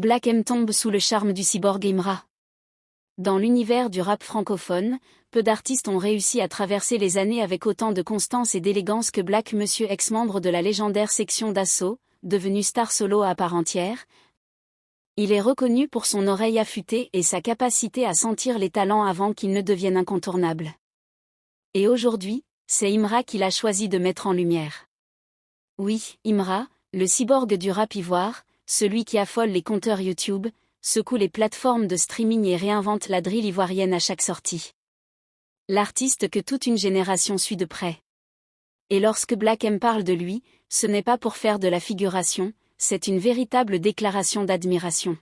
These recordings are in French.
Black M tombe sous le charme du cyborg Imra. Dans l'univers du rap francophone, peu d'artistes ont réussi à traverser les années avec autant de constance et d'élégance que Black Monsieur, ex-membre de la légendaire section d'Assaut, devenu star solo à part entière. Il est reconnu pour son oreille affûtée et sa capacité à sentir les talents avant qu'ils ne deviennent incontournables. Et aujourd'hui, c'est Imra qu'il a choisi de mettre en lumière. Oui, Imra, le cyborg du rap ivoire, celui qui affole les compteurs YouTube, secoue les plateformes de streaming et réinvente la drill ivoirienne à chaque sortie. L'artiste que toute une génération suit de près. Et lorsque Black M parle de lui, ce n'est pas pour faire de la figuration, c'est une véritable déclaration d'admiration.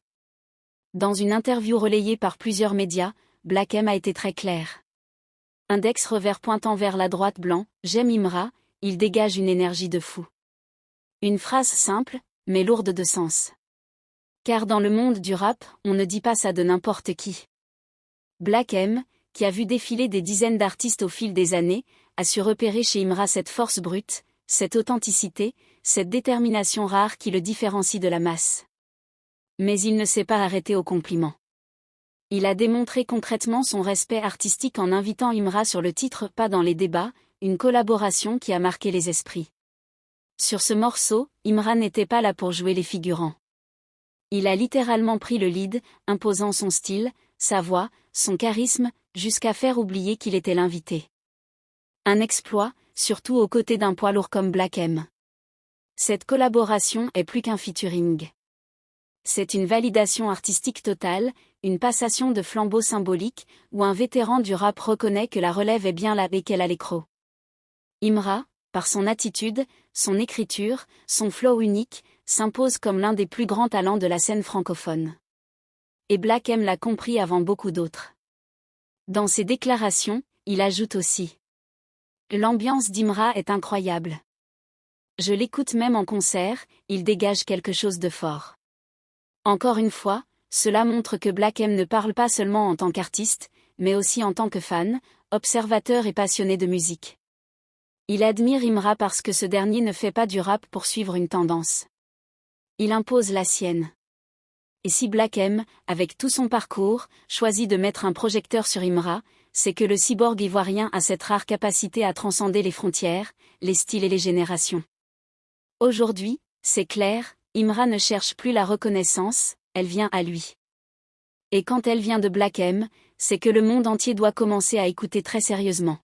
Dans une interview relayée par plusieurs médias, Black M a été très clair. Index revers pointant vers la droite blanc, j'aime Imra, il dégage une énergie de fou. Une phrase simple, mais lourde de sens. Car dans le monde du rap, on ne dit pas ça de n'importe qui. Black M, qui a vu défiler des dizaines d'artistes au fil des années, a su repérer chez Imra cette force brute, cette authenticité, cette détermination rare qui le différencie de la masse. Mais il ne s'est pas arrêté aux compliments. Il a démontré concrètement son respect artistique en invitant Imra sur le titre Pas dans les débats, une collaboration qui a marqué les esprits. Sur ce morceau, Imra n'était pas là pour jouer les figurants. Il a littéralement pris le lead, imposant son style, sa voix, son charisme, jusqu'à faire oublier qu'il était l'invité. Un exploit, surtout aux côtés d'un poids lourd comme Black M. Cette collaboration est plus qu'un featuring. C'est une validation artistique totale, une passation de flambeau symbolique, où un vétéran du rap reconnaît que la relève est bien là et qu'elle a l'écro. Imra, par son attitude, son écriture, son flow unique, s'impose comme l'un des plus grands talents de la scène francophone. Et Black M l'a compris avant beaucoup d'autres. Dans ses déclarations, il ajoute aussi: l'ambiance d'Imra est incroyable. Je l'écoute même en concert, il dégage quelque chose de fort. Encore une fois, cela montre que Black M ne parle pas seulement en tant qu'artiste, mais aussi en tant que fan, observateur et passionné de musique. Il admire Imra parce que ce dernier ne fait pas du rap pour suivre une tendance. Il impose la sienne. Et si Black M, avec tout son parcours, choisit de mettre un projecteur sur Imra, c'est que le cyborg ivoirien a cette rare capacité à transcender les frontières, les styles et les générations. Aujourd'hui, c'est clair, Imra ne cherche plus la reconnaissance, elle vient à lui. Et quand elle vient de Black M, c'est que le monde entier doit commencer à écouter très sérieusement.